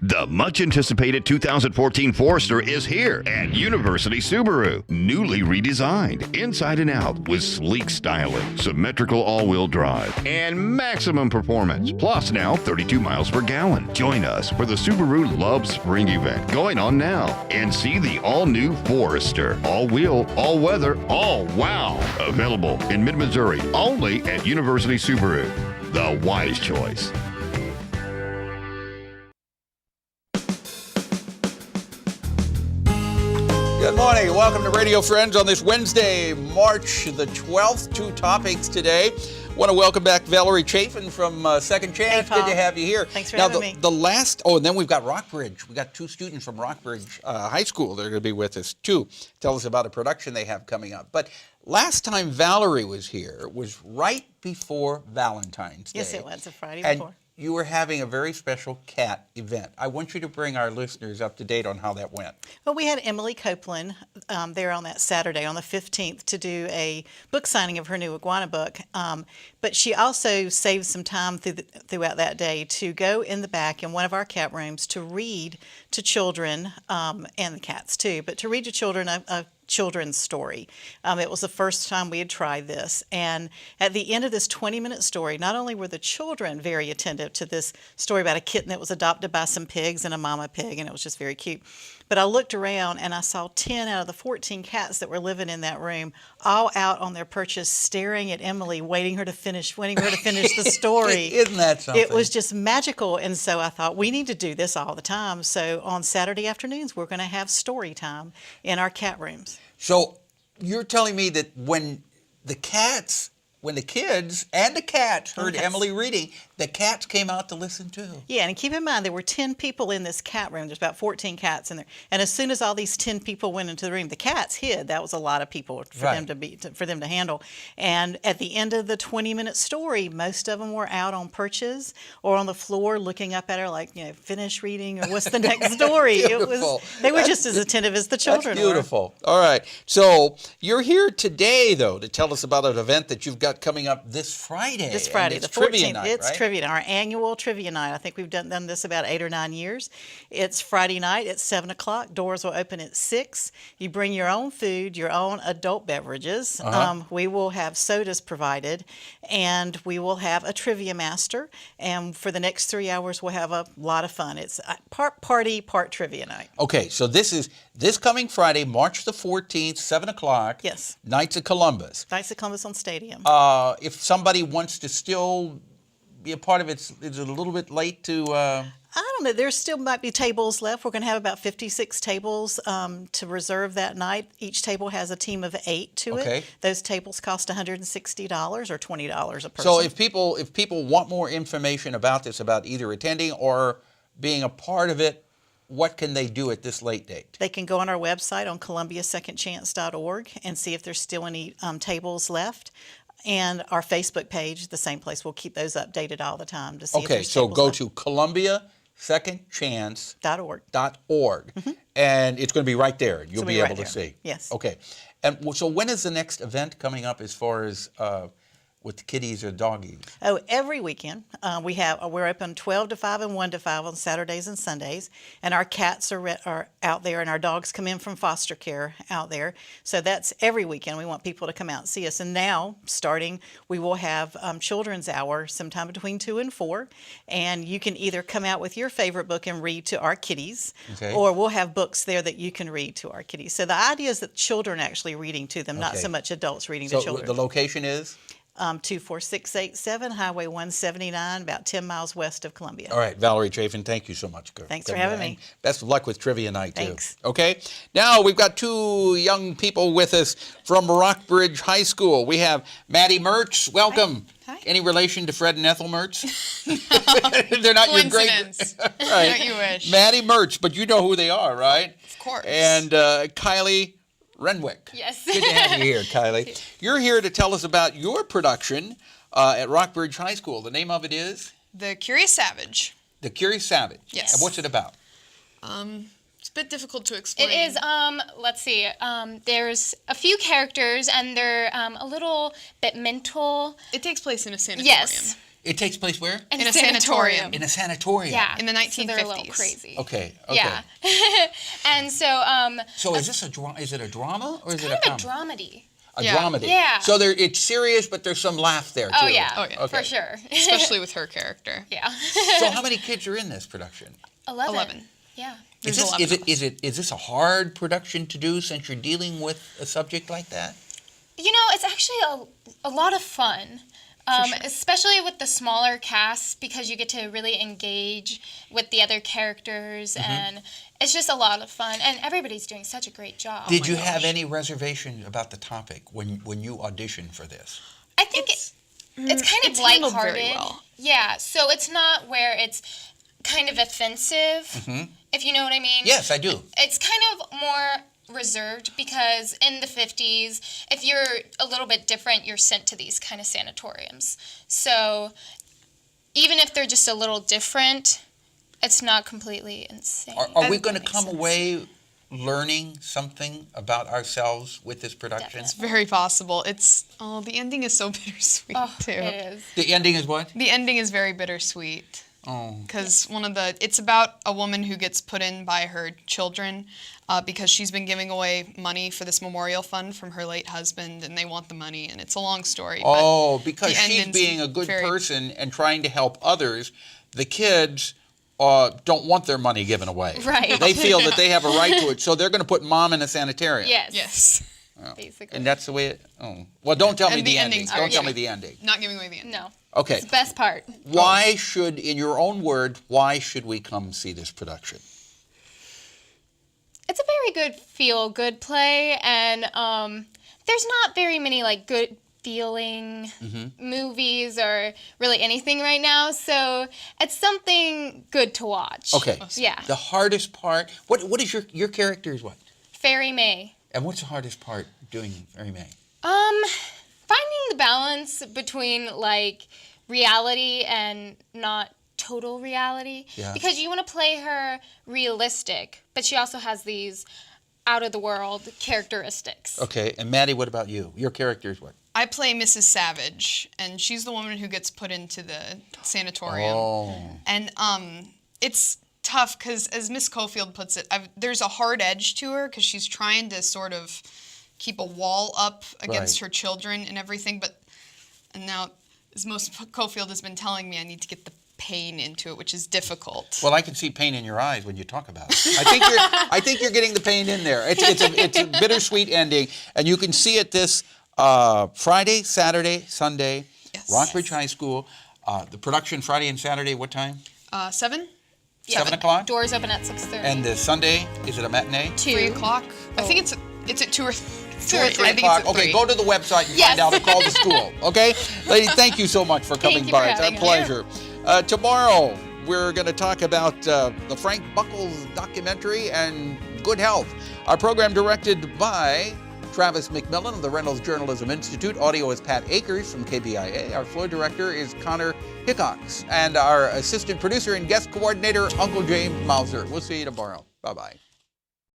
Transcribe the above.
The much-anticipated 2014 Forester is here at University Subaru. Newly redesigned, inside and out, with sleek styling, symmetrical all-wheel drive, and maximum performance. Plus now 32 miles per gallon. Join us for the Subaru Love Spring event going on now and see the all-new Forester. All-wheel, all-weather, all-wow. Available in mid-Missouri only at University Subaru. The wise choice. Good morning and welcome to Radio Friends on this Wednesday, March the 12th. Two topics today. Want to welcome back Valerie Chaffin from Second Chance. Hey, Paul. Good to have you here. Thanks for having me. The last, and then we've got Rockbridge. We got two students from Rockbridge High School. They're going to be with us too. Tell us about a production they have coming up. But last time Valerie was here was right before Valentine's Day. Yes, it was a Friday and before. You were having a very special cat event. I want you to bring our listeners up to date on how that went. Well, we had Emily Copeland there on that Saturday, on the 15th, to do a book signing of her new iguana book. But she also saved some time throughout that day to go in the back in one of our cat rooms to read to children, and the cats too, but to read to children a children's story. It was the first time we had tried this. And at the end of this 20-minute story, not only were the children very attentive to this story about a kitten that was adopted by some pigs and a mama pig, and it was just very cute, but I looked around and I saw 10 out of the 14 cats that were living in that room all out on their perches staring at Emily, waiting her to finish the story. Isn't that something? It was just magical. And so I thought, we need to do this all the time. So on Saturday afternoons, we're going to have story time in our cat rooms. So you're telling me that when the kids and the cats heard Emily reading, the cats came out to listen too. Yeah, and keep in mind, there were 10 people in this cat room. There's about 14 cats in there. And as soon as all these 10 people went into the room, the cats hid. That was a lot of people for them to handle. And at the end of the 20-minute story, most of them were out on perches or on the floor looking up at her like, finish reading or what's the next story. They were just as attentive as the children. That's beautiful. All right. So you're here today, though, to tell us about an event that you've got coming up this Friday. This Friday, the 14th. Trivia night, it's right? trivia night, our annual trivia night. I think we've done this about 8 or 9 years. It's Friday night at 7 o'clock. Doors will open at 6. You bring your own food, your own adult beverages. We will have sodas provided, and we will have a trivia master. And for the next 3 hours, we'll have a lot of fun. It's part party, part trivia night. Okay, so this is this coming Friday, March the 14th, 7 o'clock. Yes. Knights of Columbus. Knights of Columbus on Stadium. If somebody wants to still be a part of it, is it a little bit late to... I don't know. There still might be tables left. We're going to have about 56 tables to reserve that night. Each table has a team of 8 to it. Those tables cost $160 or $20 a person. So if people want more information about this, about either attending or being a part of it, what can they do at this late date? They can go on our website on columbiasecondchance.org and see if there's still any tables left. And our Facebook page, the same place. We'll keep those updated all the time to see if there's so tables go left. to columbiasecondchance.org. .org. And it's going to be right there. You'll be right able to there. see. Yes. Okay. And so when is the next event coming up as far as with the kitties or doggies? Oh, every weekend. We're open 12 to 5 and 1 to 5 on Saturdays and Sundays. And our cats are out there, and our dogs come in from foster care out there. So that's every weekend. We want people to come out and see us. And now, starting, we will have children's hour sometime between 2 and 4. And you can either come out with your favorite book and read to our kitties, or we'll have books there that you can read to our kitties. So the idea is that children are actually reading to them, not so much adults reading to children. So the location is? 24687 Highway 179, about 10 miles west of Columbia. All right, Valerie Chaffin, thank you so much. Thanks for having me. Best of luck with trivia night, too. Thanks. Okay, now we've got two young people with us from Rockbridge High School. We have Madi Mertz. Welcome. Hi. Any relation to Fred and Ethel Mertz? No. They're not your great... Coincidence. Right. Don't you wish. Madi Mertz, but you know who they are, right? Of course. And Kylie Renwick. Yes. Good to have you here, Kylie. You're here to tell us about your production at Rockbridge High School. The name of it is? The Curious Savage. The Curious Savage. Yes. And what's it about? It's a bit difficult to explain. It is, let's see, there's a few characters and they're a little bit mental. It takes place in a sanatorium. Yes. It takes place where? In a sanatorium. In a sanatorium. Yeah. In the So they're a little 1950s. crazy. Okay. Yeah. And so So is this a drama? Is it a drama or is it kind a of a comedy? dramedy. A Yeah. dramedy. Yeah. So it's serious, but there's some laugh there too. Oh yeah. Oh, yeah. Okay. For sure. Especially with her character. Yeah. So how many kids are in this production? 11. Yeah. Is There's this 11 is this a hard production to do since you're dealing with a subject like that? You know, it's actually a lot of fun. Especially with the smaller casts, because you get to really engage with the other characters, and it's just a lot of fun. And everybody's doing such a great job. Did you have any reservations about the topic when you auditioned for this? I think it's kind of it's handled lighthearted. very well. Yeah, so it's not where it's kind of offensive, if you know what I mean. Yes, I do. It's kind of more reserved because in the 50s, if you're a little bit different, you're sent to these kind of sanatoriums. So even if they're just a little different, it's not completely insane. Are we going to Makes come sense. away learning something about ourselves with this production? Definitely. Very possible. The ending is so bittersweet Oh, too. it is. The ending is what? The ending is very bittersweet. Oh. Because it's about a woman who gets put in by her children because she's been giving away money for this memorial fund from her late husband, and they want the money, and it's a long story. Oh, but because the she's ending's being a good very- person and trying to help others. The kids don't want their money given away. Right. They feel that they have a right to it, so they're going to put mom in a sanitarium. Yes. Yes. Basically. And that's the way it. Oh. Well, don't tell me And the the ending. ending's Don't very tell me good. the ending. Not giving away the ending. No. Okay. It's the best part. Why should, in your own word, why should we come see this production? It's a very good feel-good play, and there's not very many like good feeling movies or really anything right now, so it's something good to watch. Okay. Yeah. The hardest part. What is your character is what? Fairy May. And what's the hardest part doing Mary May? Finding the balance between like reality and not total reality. Yeah. Because you want to play her realistic, but she also has these out of the world characteristics. Okay. And Maddie, what about you? Your character is what? I play Mrs. Savage, and she's the woman who gets put into the sanatorium. Oh. And it's tough because, as Miss Cofield puts it, there's a hard edge to her because she's trying to sort of keep a wall up against Right. her children and everything. And now, as most Cofield has been telling me, I need to get the pain into it, which is difficult. Well, I can see pain in your eyes when you talk about it. I think you're getting the pain in there. It's a bittersweet ending, and you can see it this Friday, Saturday, Sunday, Yes. Rockbridge High School. The production Friday and Saturday, what time? 7? 7 o'clock. Doors open at 6:30. And the Sunday, is it a matinee? 3 o'clock? I think it's at 2 or 3. I 3 think o'clock. it's at Okay, 3. go to the website and Yes. find out and call the school. Okay, lady, thank you so much for coming you by. for It's a having us. pleasure. Tomorrow we're going to talk about the Frank Buckles documentary and good health. Our program directed by Travis McMillan of the Reynolds Journalism Institute. Audio is Pat Akers from KBIA. Our floor director is Connor Hickox. And our assistant producer and guest coordinator, Uncle James Mauser. We'll see you tomorrow. Bye-bye.